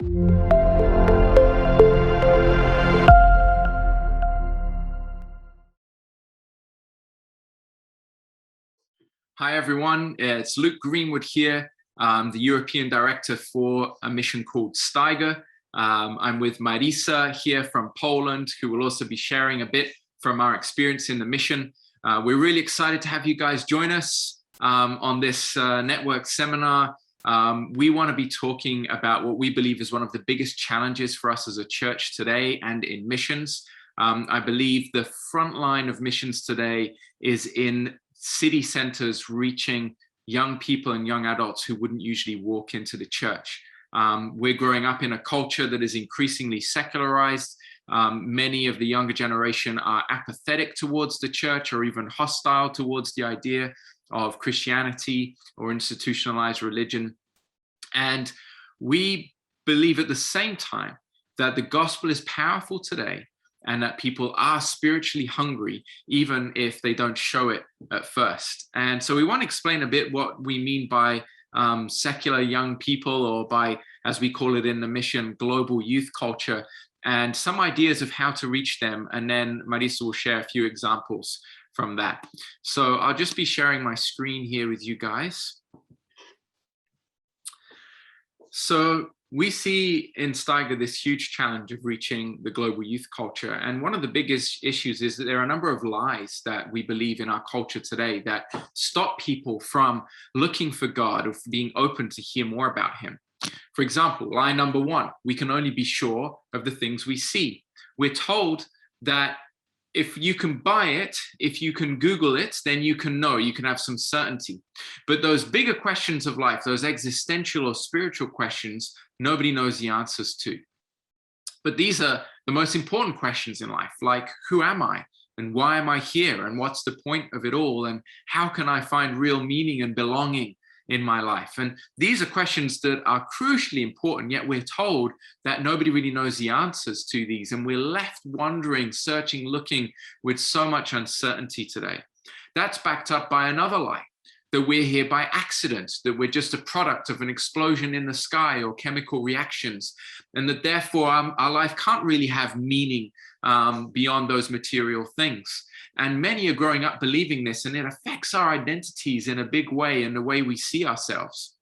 Hi, everyone. It's Luke Greenwood here, the European Director for a mission called Steiger. I'm with Marisa here from Poland, who will also be sharing a bit from our experience in the mission. We're really excited to have you guys join us on this network seminar. We want to be talking about what we believe is one of the biggest challenges for us as a church today and in missions. I believe the front line of missions today is in city centers, reaching young people and young adults who wouldn't usually walk into the church. We're growing up in a culture that is increasingly secularized. Many of the younger generation are apathetic towards the church or even hostile towards the idea of Christianity or institutionalized religion. And we believe at the same time that the gospel is powerful today and that people are spiritually hungry, even if they don't show it at first. And so we want to explain a bit what we mean by secular young people, or by, as we call it in the mission, global youth culture, and some ideas of how to reach them. And then Marisa will share a few examples from that. So I'll just be sharing my screen here with you guys. So we see in Steiger this huge challenge of reaching the global youth culture. And one of the biggest issues is that there are a number of lies that we believe in our culture today that stop people from looking for God or being open to hear more about him. For example, lie number one, we can only be sure of the things we see. We're told that if you can buy it, if you can Google it, then you can know, you can have some certainty. But those bigger questions of life, those existential or spiritual questions, nobody knows the answers to. But these are the most important questions in life, like who am I? And why am I here? And what's the point of it all? And how can I find real meaning and belonging in my life? And these are questions that are crucially important, yet we're told that nobody really knows the answers to these. And we're left wondering, searching, looking with so much uncertainty today. That's backed up by another lie, that we're here by accident, that we're just a product of an explosion in the sky or chemical reactions, and that therefore our life can't really have meaning beyond those material things. And many are growing up believing this, and it affects our identities in a big way and the way we see ourselves.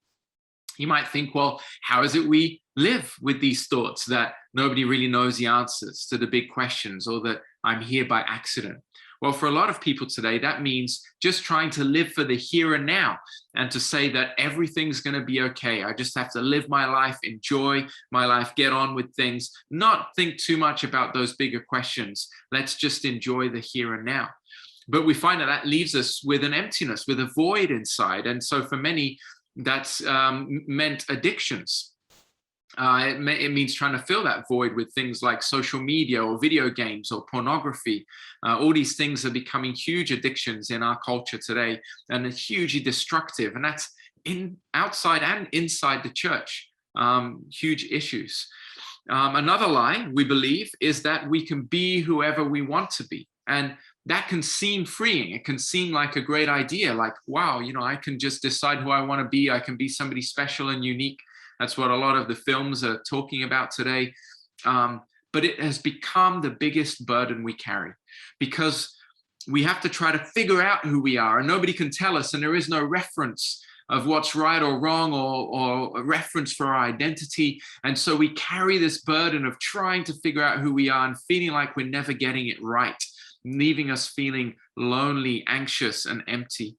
You might think, well, how is it we live with these thoughts that nobody really knows the answers to the big questions, or that I'm here by accident? Well, for a lot of people today, that means just trying to live for the here and now, and to say that everything's going to be okay. I just have to live my life, enjoy my life, get on with things, not think too much about those bigger questions. Let's just enjoy the here and now. But we find that that leaves us with an emptiness, with a void inside. And so for many, that's meant addictions. It means trying to fill that void with things like social media or video games or pornography. All these things are becoming huge addictions in our culture today, and are hugely destructive. And that's outside and inside the church, huge issues. Another lie, we believe, is that we can be whoever we want to be. And that can seem freeing. It can seem like a great idea, like, wow, I can just decide who I want to be. I can be somebody special and unique. That's what a lot of the films are talking about today. But it has become the biggest burden we carry, because we have to try to figure out who we are, and nobody can tell us, and there is no reference of what's right or wrong, or a reference for our identity. And so we carry this burden of trying to figure out who we are and feeling like we're never getting it right, leaving us feeling lonely, anxious, and empty.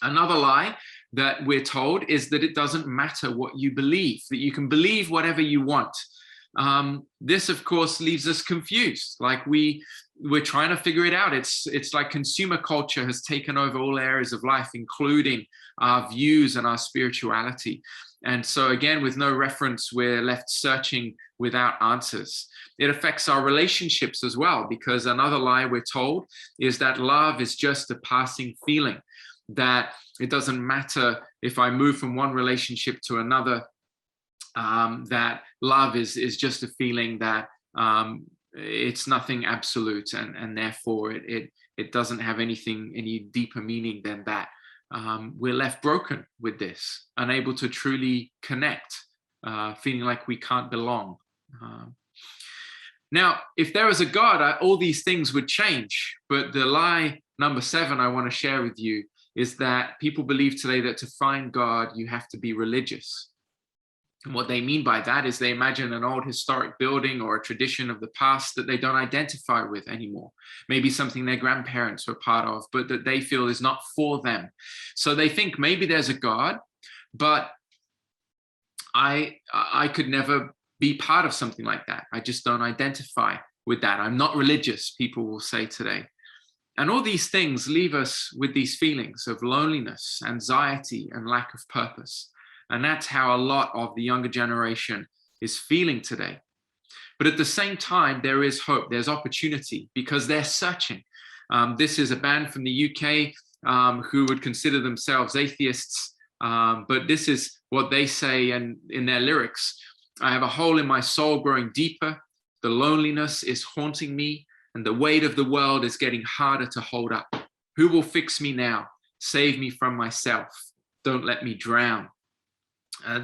Another lie that we're told is that it doesn't matter what you believe, that you can believe whatever you want. This, of course, leaves us confused. Like we're trying to figure it out. It's like consumer culture has taken over all areas of life, including our views and our spirituality. And so again, with no reference, we're left searching without answers. It affects our relationships as well, because another lie we're told is that love is just a passing feeling, that it doesn't matter if I move from one relationship to another, that love is just a feeling, that it's nothing absolute, and therefore it doesn't have any deeper meaning than that. We're left broken with this, unable to truly connect feeling like we can't belong. Now, if there was a God, all these things would change. But the lie number 7 I want to share with you is that people believe today that to find God, you have to be religious. And what they mean by that is they imagine an old historic building or a tradition of the past that they don't identify with anymore. Maybe something their grandparents were part of, but that they feel is not for them. So they think maybe there's a God, but I could never be part of something like that. I just don't identify with that. I'm not religious, people will say today. And all these things leave us with these feelings of loneliness, anxiety, and lack of purpose. And that's how a lot of the younger generation is feeling today. But at the same time, there is hope, there's opportunity, because they're searching. This is a band from the UK who would consider themselves atheists, but this is what they say in their lyrics. I have a hole in my soul growing deeper. The loneliness is haunting me, and the weight of the world is getting harder to hold up. Who will fix me now? Save me from myself. Don't let me drown.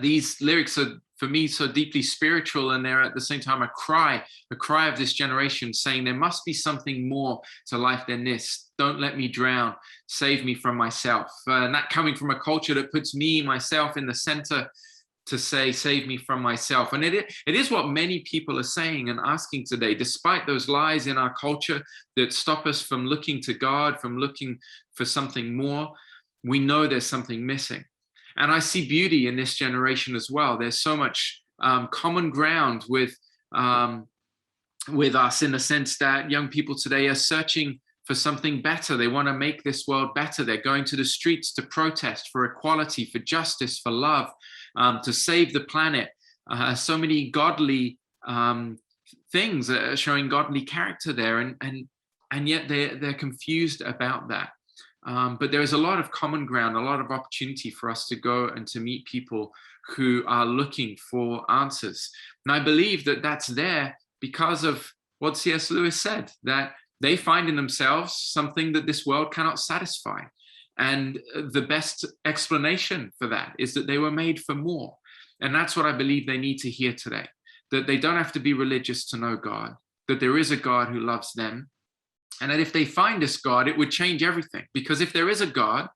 These lyrics are, for me, so deeply spiritual, and they're at the same time a cry of this generation saying there must be something more to life than this. Don't let me drown. Save me from myself. And that coming from a culture that puts me, myself in the center, to say, save me from myself. And it is what many people are saying and asking today, despite those lies in our culture that stop us from looking to God, from looking for something more. We know there's something missing. And I see beauty in this generation as well. There's so much common ground with us, in the sense that young people today are searching for something better. They want to make this world better. They're going to the streets to protest for equality, for justice, for love, to save the planet. So many godly things are showing godly character there, and yet they're confused about that. But there is a lot of common ground, a lot of opportunity for us to go and to meet people who are looking for answers. And I believe that that's there because of what C.S. Lewis said, that they find in themselves something that this world cannot satisfy. And the best explanation for that is that they were made for more. And that's what I believe they need to hear today, that they don't have to be religious to know God, that there is a God who loves them. And that if they find this God, it would change everything. Because if there is a God,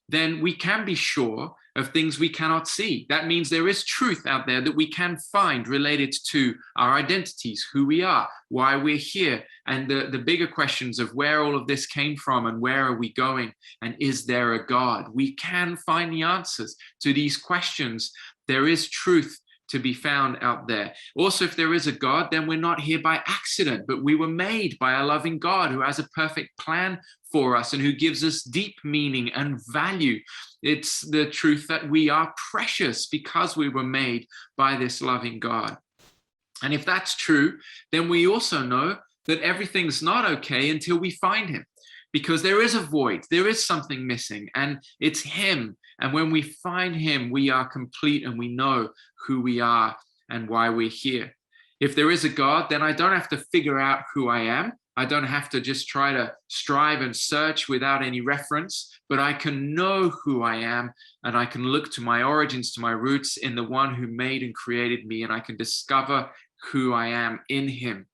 then we can be sure of things we cannot see. That means there is truth out there that we can find related to our identities, who we are, why we're here, and the bigger questions of where all of this came from and where are we going, and is there a God? We can find the answers to these questions. There is truth to be found out there. Also, if there is a God, then we're not here by accident, but we were made by a loving God who has a perfect plan for us and who gives us deep meaning and value. It's the truth that we are precious because we were made by this loving God. And if that's true, then we also know that everything's not okay until we find him, because there is a void, there is something missing, and it's him. And when we find him, we are complete and we know who we are and why we're here. If there is a God, then I don't have to figure out who I am. I don't have to just try to strive and search without any reference, but I can know who I am, and I can look to my origins, to my roots in the one who made and created me, and I can discover who I am in him.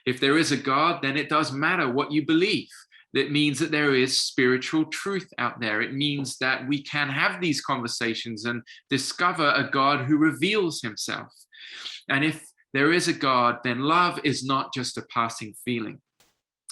If there is a God, then it does matter what you believe. That means that there is spiritual truth out there. It means that we can have these conversations and discover a God who reveals himself. And if there is a God, then love is not just a passing feeling.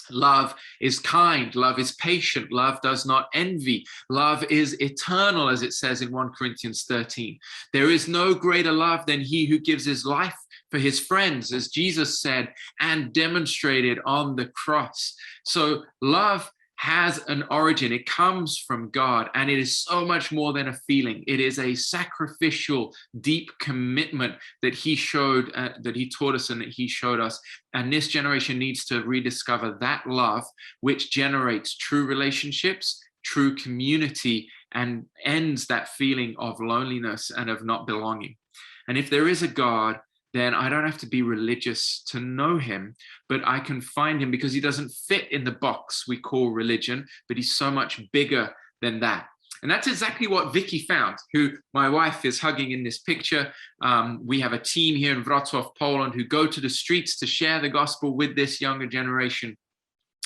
Love is kind, love is patient, love does not envy, love is eternal, as it says in 1 Corinthians 13. There is no greater love than he who gives his life for his friends, as Jesus said and demonstrated on the cross. So love has an origin. It comes from God, and it is so much more than a feeling. It is a sacrificial, deep commitment that he showed, that he taught us and that he showed us. And this generation needs to rediscover that love, which generates true relationships, true community, and ends that feeling of loneliness and of not belonging. And if there is a God, then I don't have to be religious to know him, but I can find him because he doesn't fit in the box we call religion, but he's so much bigger than that. And that's exactly what Vicky found, who my wife is hugging in this picture. We have a team here in Wrocław, Poland, who go to the streets to share the gospel with this younger generation.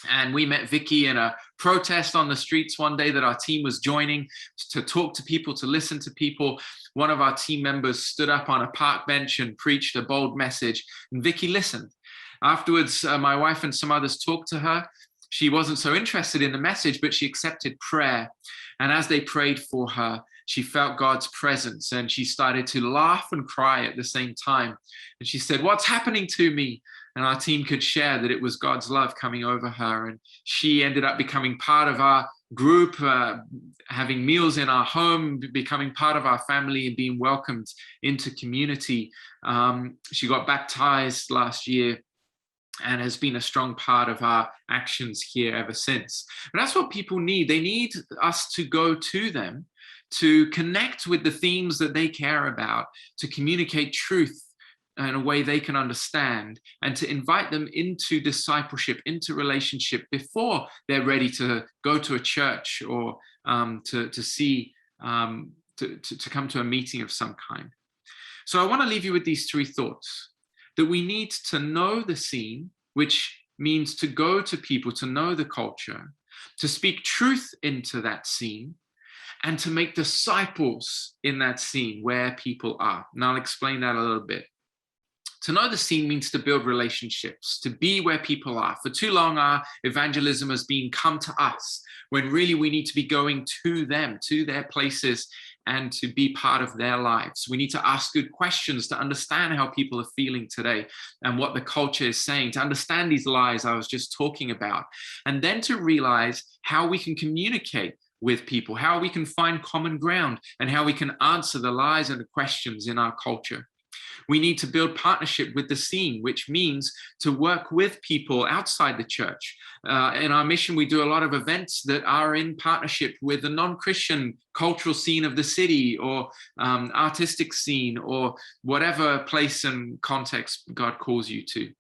And we met Vicky in a protest on the streets one day that our team was joining to talk to people, to listen to people. One of our team members stood up on a park bench and preached a bold message, and Vicky listened. Afterwards, my wife and some others talked to her. She wasn't so interested in the message, but she accepted prayer. And as they prayed for her, she felt God's presence, and she started to laugh and cry at the same time. And she said, "What's happening to me?" And our team could share that it was God's love coming over her. And she ended up becoming part of our group, having meals in our home, becoming part of our family and being welcomed into community. She got baptized last year and has been a strong part of our actions here ever since. But that's what people need. They need us to go to them, to connect with the themes that they care about, to communicate truth in a way they can understand, and to invite them into discipleship, into relationship before they're ready to go to a church or to come to a meeting of some kind. So I want to leave you with these three thoughts: that we need to know the scene, which means to go to people, to know the culture, to speak truth into that scene, and to make disciples in that scene where people are. And I'll explain that a little bit. To know the scene means to build relationships, to be where people are. For too long, our evangelism has been come to us, when really we need to be going to them, to their places, and to be part of their lives. We need to ask good questions to understand how people are feeling today and what the culture is saying, to understand these lies I was just talking about, and then to realize how we can communicate with people, how we can find common ground, and how we can answer the lies and the questions in our culture. We need to build partnership with the scene, which means to work with people outside the church. In our mission, we do a lot of events that are in partnership with the non-Christian cultural scene of the city, or artistic scene, or whatever place and context God calls you to.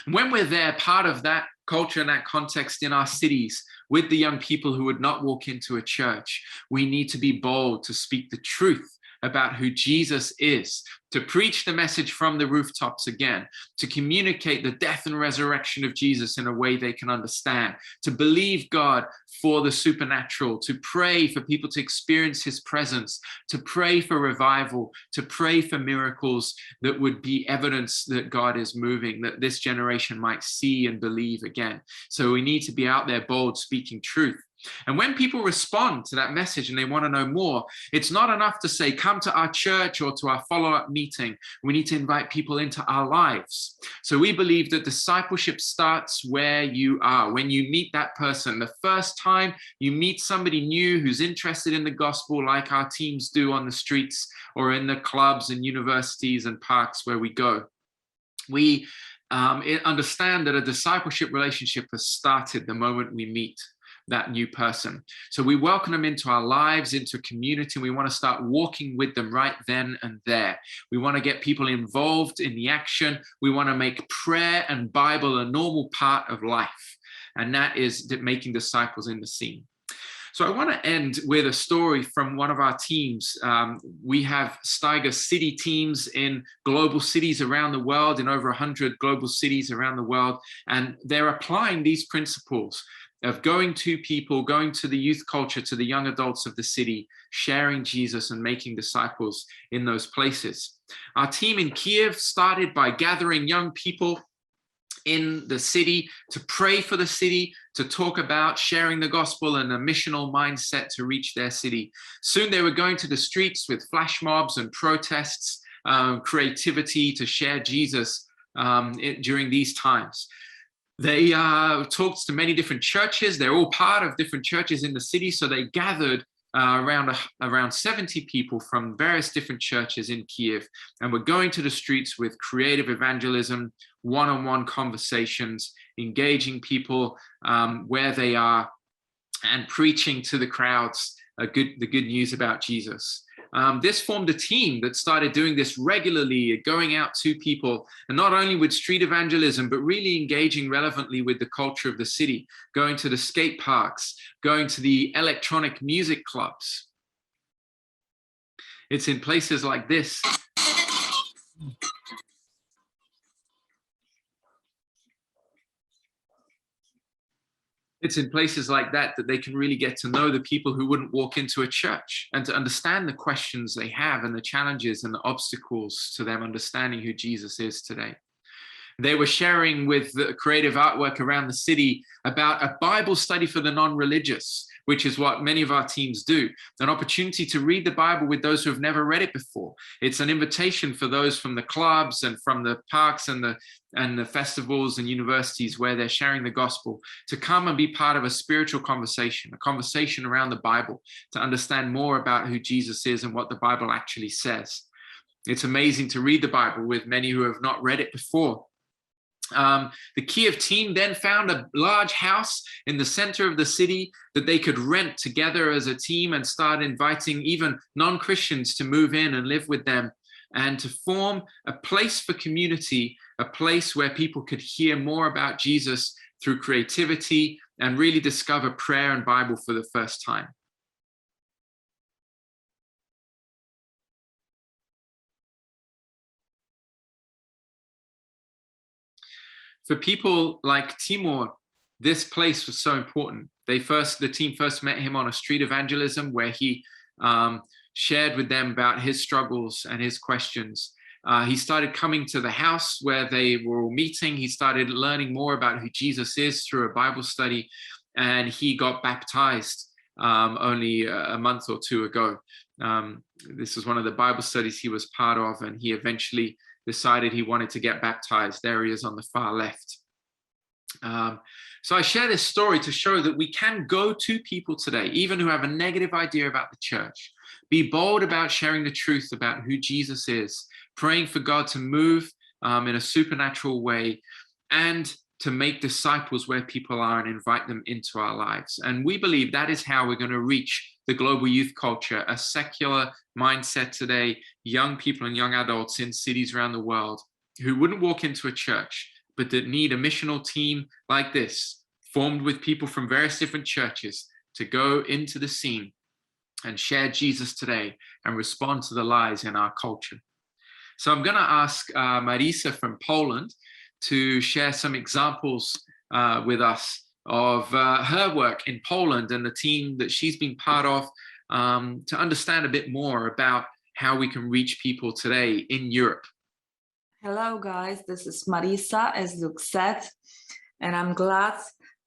When we're there, part of that culture and that context in our cities with the young people who would not walk into a church, we need to be bold to speak the truth about who Jesus is, to preach the message from the rooftops again, to communicate the death and resurrection of Jesus in a way they can understand, to believe God for the supernatural, to pray for people to experience his presence, to pray for revival, to pray for miracles that would be evidence that God is moving, that this generation might see and believe again. So we need to be out there bold, speaking truth. And when people respond to that message and they want to know more, it's not enough to say, come to our church or to our follow-up meeting. We need to invite people into our lives. So we believe that discipleship starts where you are, when you meet that person. The first time you meet somebody new who's interested in the gospel, like our teams do on the streets or in the clubs and universities and parks where we go, we understand that a discipleship relationship has started the moment we meet that new person. So we welcome them into our lives, into a community, and we want to start walking with them right then and there. We want to get people involved in the action. We want to make prayer and Bible a normal part of life. And that is making disciples in the scene. So I want to end with a story from one of our teams. We have Steiger city teams in global cities around the world, in over 100 global cities around the world. And they're applying these principles of going to people, going to the youth culture, to the young adults of the city, sharing Jesus and making disciples in those places. Our team in Kiev started by gathering young people in the city to pray for the city, to talk about sharing the gospel and a missional mindset to reach their city. Soon they were going to the streets with flash mobs and protests, creativity to share Jesus during these times. They talked to many different churches. They're all part of different churches in the city. So they gathered around 70 people from various different churches in Kiev, and we're going to the streets with creative evangelism, one-on-one conversations, engaging people where they are, and preaching to the crowds the good news about Jesus. this formed a team that started doing this regularly, going out to people, and not only with street evangelism, but really engaging relevantly with the culture of the city, going to the skate parks, going to the electronic music clubs. It's in places like this. It's in places like that that they can really get to know the people who wouldn't walk into a church, and to understand the questions they have and the challenges and the obstacles to them understanding who Jesus is today. They were sharing with the creative artwork around the city about a Bible study for the non-religious, which is what many of our teams do. An opportunity to read the Bible with those who have never read it before. It's an invitation for those from the clubs and from the parks and the festivals and universities where they're sharing the gospel to come and be part of a spiritual conversation, a conversation around the Bible, to understand more about who Jesus is and what the Bible actually says. It's amazing to read the Bible with many who have not read it before. The Kiev team then found a large house in the center of the city that they could rent together as a team and start inviting even non-Christians to move in and live with them, and to form a place for community, a place where people could hear more about Jesus through creativity and really discover prayer and Bible for the first time. For people like Timur, this place was so important. The team first met him on a street evangelism where he shared with them about his struggles and his questions. He started coming to the house where they were all meeting. He started learning more about who Jesus is through a Bible study, and he got baptized only a month or two ago. This was one of the Bible studies he was part of, and he eventually decided he wanted to get baptized. There he is on the far left. So I share this story to show that we can go to people today, even who have a negative idea about the church, be bold about sharing the truth about who Jesus is, praying for God to move in a supernatural way, and to make disciples where people are and invite them into our lives. And we believe that is how we're going to reach the global youth culture, a secular mindset today, young people and young adults in cities around the world who wouldn't walk into a church, but that need a missional team like this, formed with people from various different churches, to go into the scene and share Jesus today and respond to the lies in our culture. So I'm going to ask Marisa from Poland to share some examples with us of her work in Poland and the team that she's been part of, to understand a bit more about how we can reach people today in Europe. Hello guys, this is Marisa, as Luke said, and I'm glad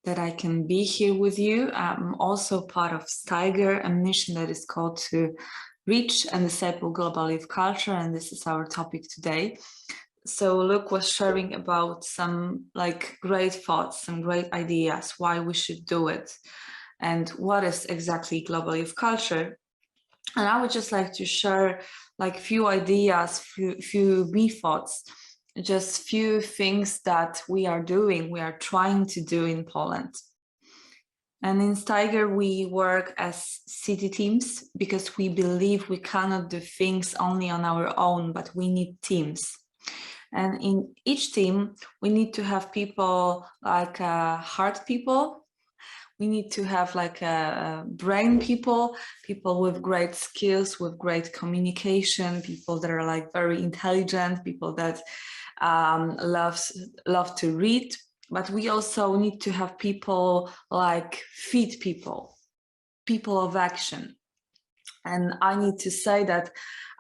that I can be here with you. I'm also part of Steiger, a mission that is called to reach and disciple global youth culture, and this is our topic today. So Luke was sharing about some great thoughts, some great ideas, why we should do it, and what is exactly global youth culture. And I would just like to share few ideas, few me thoughts, just few things that we are doing, we are trying to do in Poland. And in Steiger, we work as city teams because we believe we cannot do things only on our own, but we need teams. And in each team, we need to have people like heart people. We need to have brain people, people with great skills, with great communication, people that are very intelligent, people that love to read. But we also need to have people like feed people, people of action. And I need to say that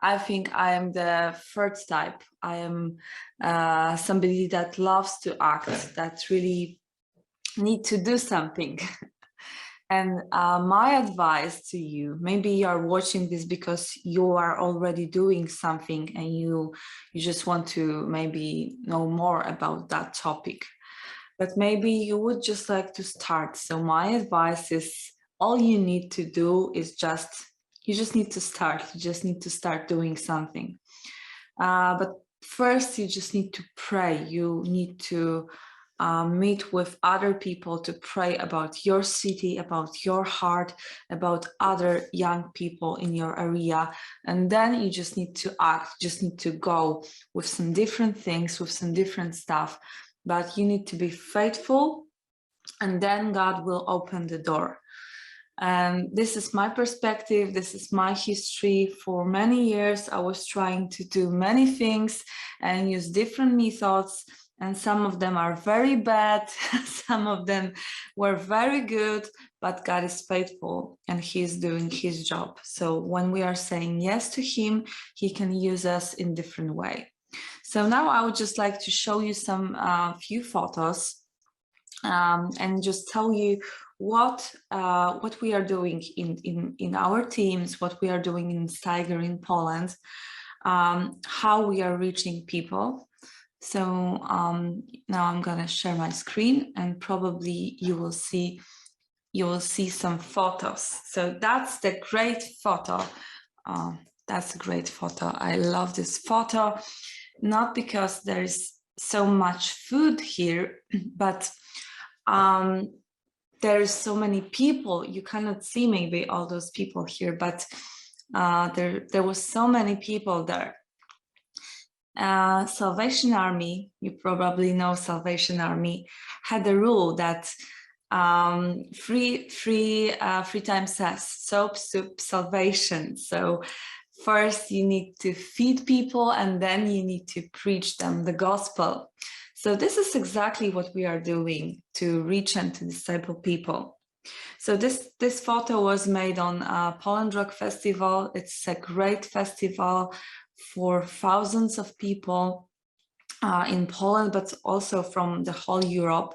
I think I am the third type. I am somebody that loves to act, that really need to do something. And my advice to you, maybe you are watching this because you are already doing something and you just want to maybe know more about that topic, but maybe you would just like to start. So my advice is, all you need to do is you just need to start. You just need to start doing something. But first, you just need to pray. You need to meet with other people to pray about your city, about your heart, about other young people in your area. And then you just need to act, just need to go with some different things, with some different stuff, but you need to be faithful, and then God will open the door. And this is my perspective, this is my history. For many years, I was trying to do many things and use different methods, and some of them are very bad, some of them were very good, but God is faithful and He's doing His job. So when we are saying yes to Him, He can use us in different way. So now I would just like to show you some few photos and just tell you what we are doing in our teams, what we are doing in Steiger in Poland, how we are reaching people. So now I'm gonna share my screen, and probably you will see some photos. So that's the great photo. That's a great photo. I love this photo, not because there's so much food here, but there's so many people. You cannot see maybe all those people here, but there was so many people there. Salvation Army, you probably know Salvation Army, had a rule that three times says soap, soup, salvation. So first you need to feed people, and then you need to preach them the gospel. So this is exactly what we are doing to reach and to disciple people. So this photo was made on Poland Rock Festival. It's a great festival for thousands of people in Poland, but also from the whole Europe.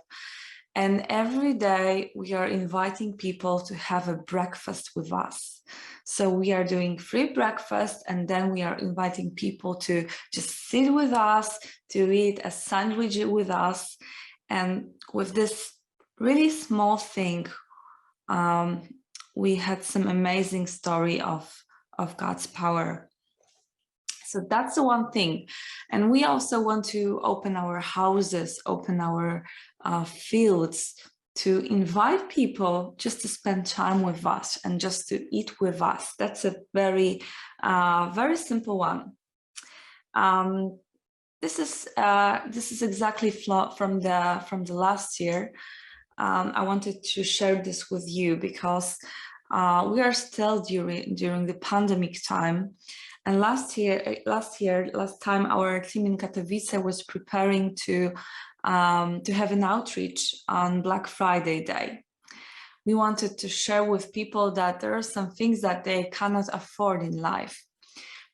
And every day we are inviting people to have a breakfast with us. So we are doing free breakfast, and then we are inviting people to just sit with us, to eat a sandwich with us. And with this really small thing, we had some amazing story of God's power. So that's the one thing. And we also want to open our houses, open our fields, to invite people just to spend time with us and just to eat with us. That's a very, very simple one. This is exactly from the last year. I wanted to share this with you because we are still during the pandemic time. And last time our team in Katowice was preparing to have an outreach on Black Friday day. We wanted to share with people that there are some things that they cannot afford in life.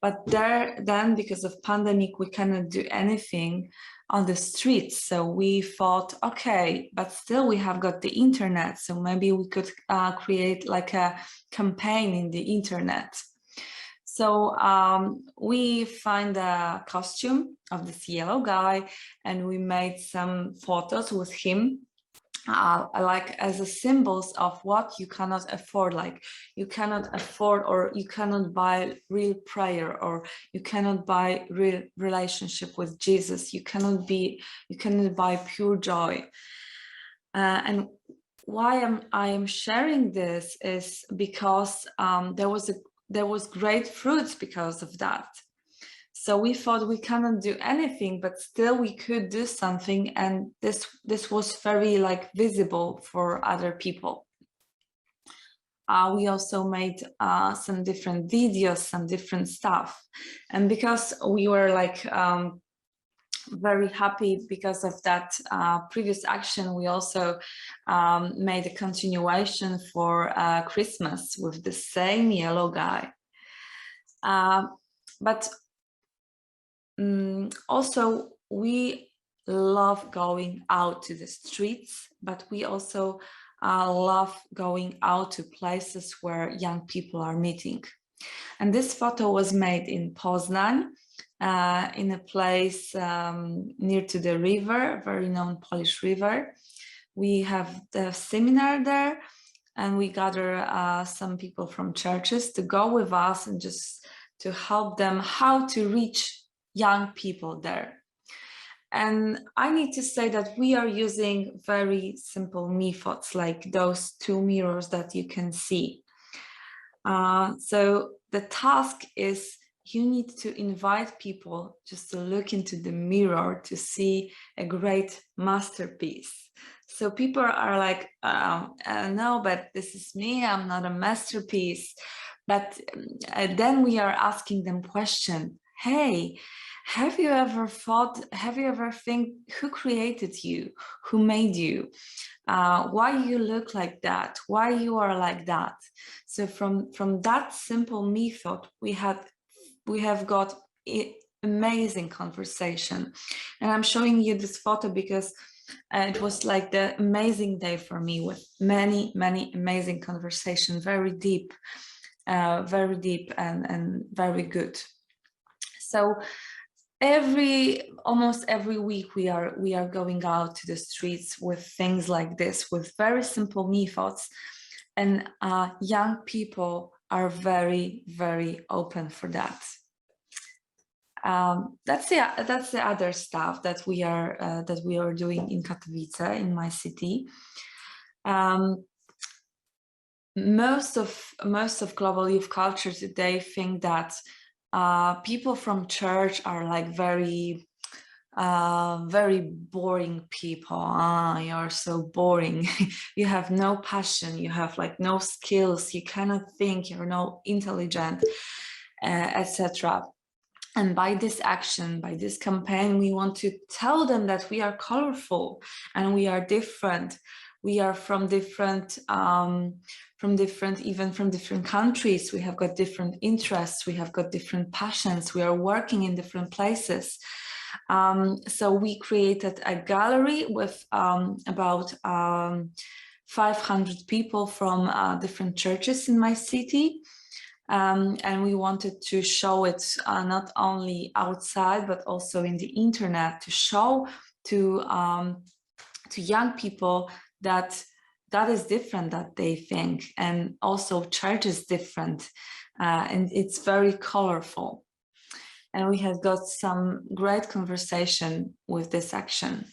But then because of pandemic, we cannot do anything on the streets. So we thought, okay, but still we have got the internet. So maybe we could create like a campaign in the internet. So we find a costume of this yellow guy, and we made some photos with him, like as a symbols of what you cannot afford. Like you cannot afford, or you cannot buy real prayer, or you cannot buy real relationship with Jesus. You cannot buy pure joy. And why I am sharing this is because there was great fruits because of that. So we thought we cannot do anything, but still we could do something, and this was very like visible for other people. We also made some different videos, some different stuff, and because we were like very happy because of that previous action, we also made a continuation for Christmas with the same yellow guy. But also we love going out to the streets, but we also love going out to places where young people are meeting. And this photo was made in Poznań, in a place near to the river, a very known Polish river. We have the seminar there, and we gather some people from churches to go with us and just to help them how to reach young people there. And I need to say that we are using very simple methods, like those two mirrors that you can see. So the task is you need to invite people just to look into the mirror to see a great masterpiece. So people are like, no, but this is me, I'm not a masterpiece. But then we are asking them question, hey, have you ever think, who created you, who made you? Why you look like that, why you are like that? So from that simple method, we have got amazing conversation. And I'm showing you this photo because it was like the amazing day for me, with many amazing conversation, very deep and very good. So almost every week we are going out to the streets with things like this, with very simple methods, and young people are very open for that. That's the other stuff that we are doing in Katowice, in my city. Most of global youth culture today think that people from church are like very boring people. You're so boring. You have no passion, you have like no skills, you cannot think, you're no intelligent, etc. And by this action, by this campaign, we want to tell them that we are colorful and we are different. We are from different countries. We have got different interests. We have got different passions. We are working in different places. So we created a gallery with about 500 people from different churches in my city. And we wanted to show it not only outside, but also in the internet, to show to young people that is different, that they think, and also church is different, and it's very colorful. And we have got some great conversation with this action.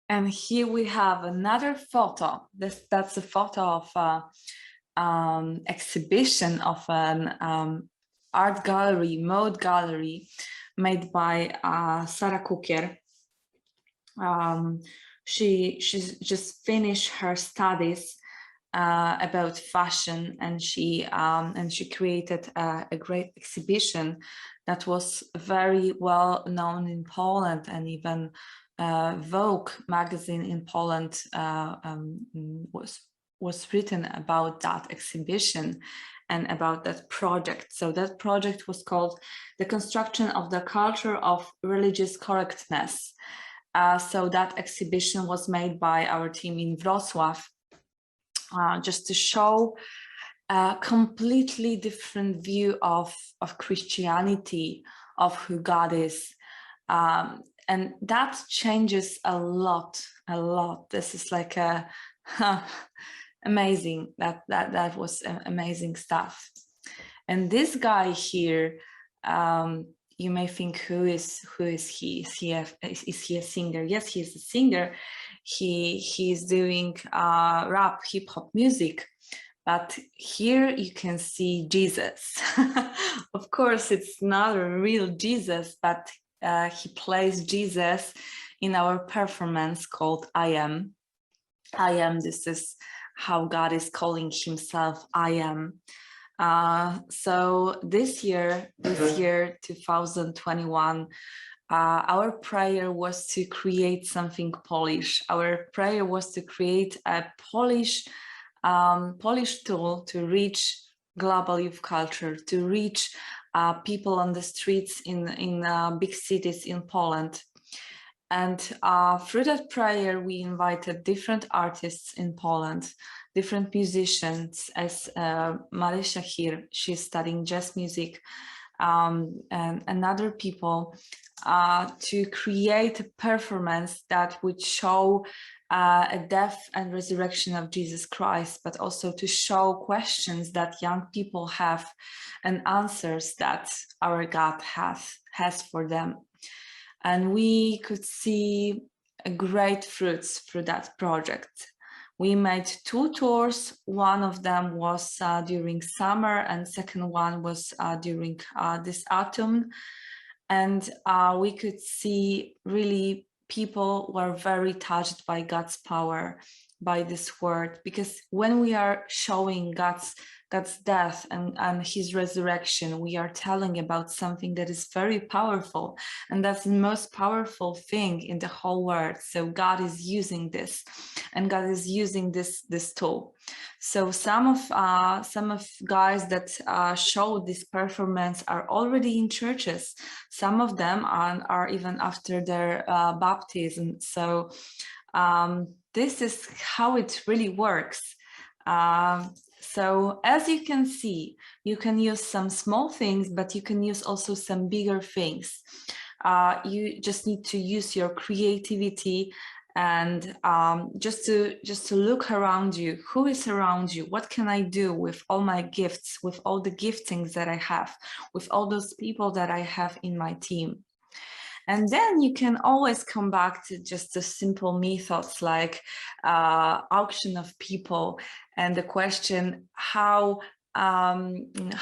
And here we have another photo. That's a photo of exhibition of an art gallery, mode gallery, made by Sarah Kukier. She's just finished her studies about fashion, and she created a great exhibition that was very well known in Poland, and even Vogue magazine in Poland was written about that exhibition and about that project. So that project was called The Construction of the Culture of Religious Correctness. So that exhibition was made by our team in Wrocław, just to show a completely different view of Christianity, of who God is. And that changes a lot. This is like a amazing, that was amazing stuff. And this guy here, you may think, who is he? Is he a singer? Yes, he is a singer. He is doing rap, hip hop music. But here you can see Jesus. Of course, it's not a real Jesus, but he plays Jesus in our performance called I Am. I Am, this is how God is calling himself, I Am. So this year, 2021, our prayer was to create something Polish. Our prayer was to create a Polish tool to reach global youth culture, to reach people on the streets in big cities in Poland. And through that prayer, we invited different artists in Poland, different musicians, as Marysia here, she's studying jazz music, and other people, to create a performance that would show a death and resurrection of Jesus Christ, but also to show questions that young people have and answers that our God has for them. And we could see great fruits through that project. We made 2 tours. One of them was during summer, and second one was during this autumn. And we could see really people were very touched by God's power, by this word, because when we are showing God's death and his resurrection, we are telling about something that is very powerful, and that's the most powerful thing in the whole world. So God is using this, and God is using this tool. So some of guys that showed this performance are already in churches. Some of them are even after their baptism. So this is how it really works. So as you can see, you can use some small things, but you can use also some bigger things. You just need to use your creativity and just to look around you. Who is around you? What can I do with all my gifts, with all the giftings that I have, with all those people that I have in my team? And then you can always come back to just the simple methods like auction of people and the question, how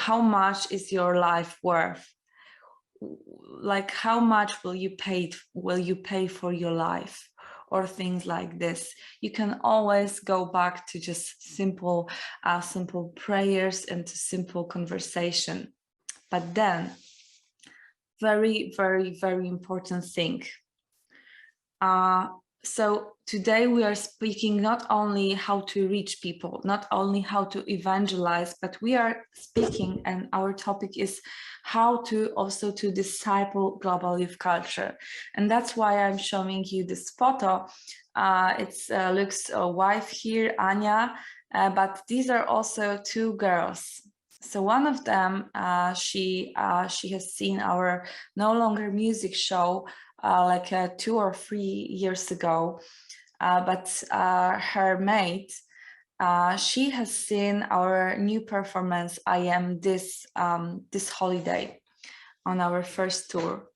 much is your life worth? Like, how much will you pay for your life? Or things like this. You can always go back to just simple prayers and to simple conversation. But then, very, very, very important thing. So today we are speaking not only how to reach people, not only how to evangelize, but we are speaking, and our topic is how to also to disciple global youth culture. And that's why I'm showing you this photo. It's Luke's wife here, Anya, but these are also 2 girls. So one of them, she has seen our No Longer Music show like 2 or 3 years ago, but her mate, she has seen our new performance, I Am, this holiday on our first tour,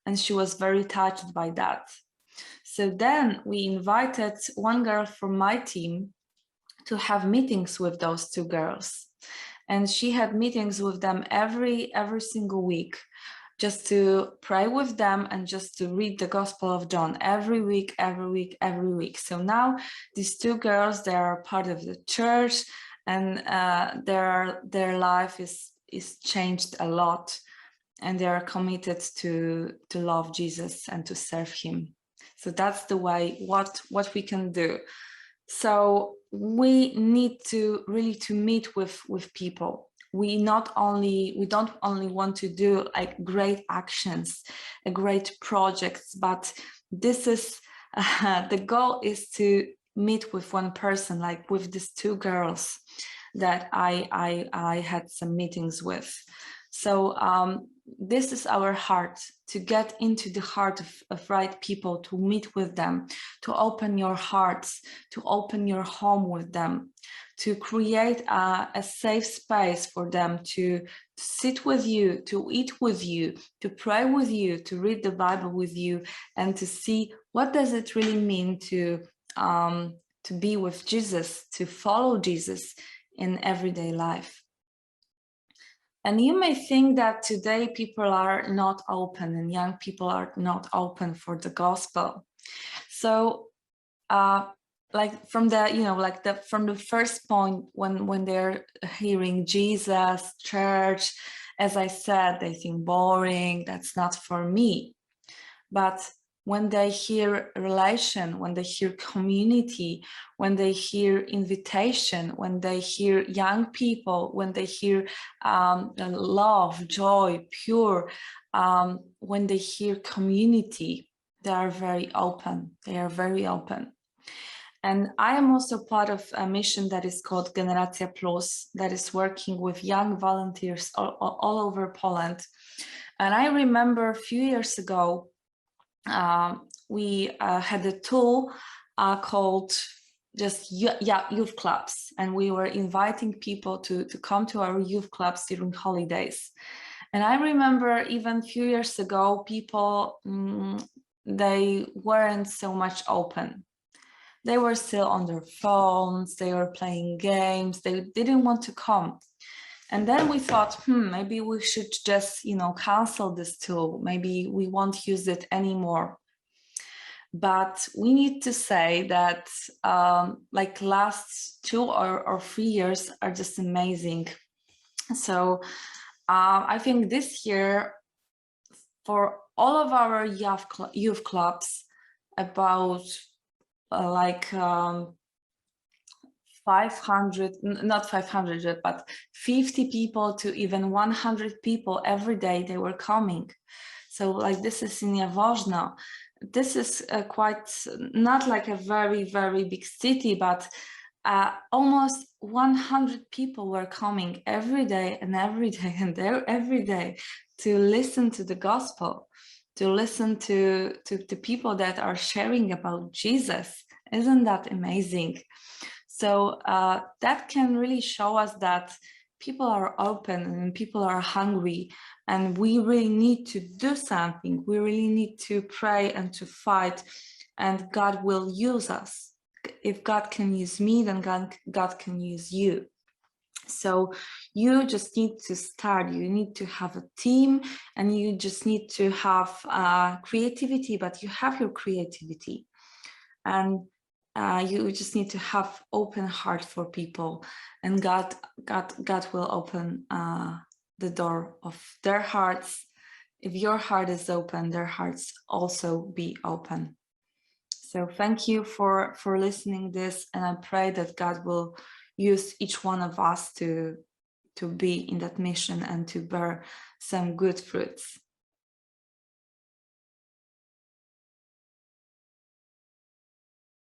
and she was very touched by that. So then we invited one girl from my team to have meetings with those 2 girls, and she had meetings with them every single week, just to pray with them and just to read the Gospel of John every week. So now these 2 girls, they are part of the church, and their life is changed a lot, and they are committed to love Jesus and to serve him. So that's the way what we can do. So we need to really to meet with people. We don't only want to do like great actions, great projects, but this is the goal is to meet with one person, like with these 2 girls that I had some meetings with. So this is our heart, to get into the heart of right people, to meet with them, to open your hearts, to open your home with them, to create a safe space for them to sit with you, to eat with you, to pray with you, to read the Bible with you, and to see what does it really mean to be with Jesus, to follow Jesus in everyday life. And you may think that today people are not open, and young people are not open for the gospel. So like from the from the first point, when they're hearing Jesus, church, as I said, they think boring, that's not for me. But when they hear relation, when they hear community, when they hear invitation, when they hear young people, when they hear love, joy, pure, when they hear community, they are very open. They are very open. And I am also part of a mission that is called Generacja Plus, that is working with young volunteers all over Poland. And I remember a few years ago, we had a tool called just youth clubs, and we were inviting people to come to our youth clubs during holidays. And I remember even a few years ago, people they weren't so much open. They were still on their phones, they were playing games, they didn't want to come. And then we thought, maybe we should just, cancel this tool. Maybe we won't use it anymore. But we need to say that like last 2 or 3 years are just amazing. So I think this year, for all of our youth clubs, about 500, not 500, but 50 people to even 100 people every day, they were coming. So like this is in Jaworzno. This is quite, not like a very, very big city, but almost 100 people were coming every day and every day and every day to listen to the gospel, to listen to people that are sharing about Jesus. Isn't that amazing? So that can really show us that people are open and people are hungry, and we really need to do something. We really need to pray and to fight, and God will use us. If God can use me, then God can use you. So you just need to start. You need to have a team, and you just need to have creativity, but you have your creativity. And you just need to have open heart for people, and God will open the door of their hearts. If your heart is open, their hearts also be open. So thank you for listening this, and I pray that God will use each one of us to be in that mission and to bear some good fruits.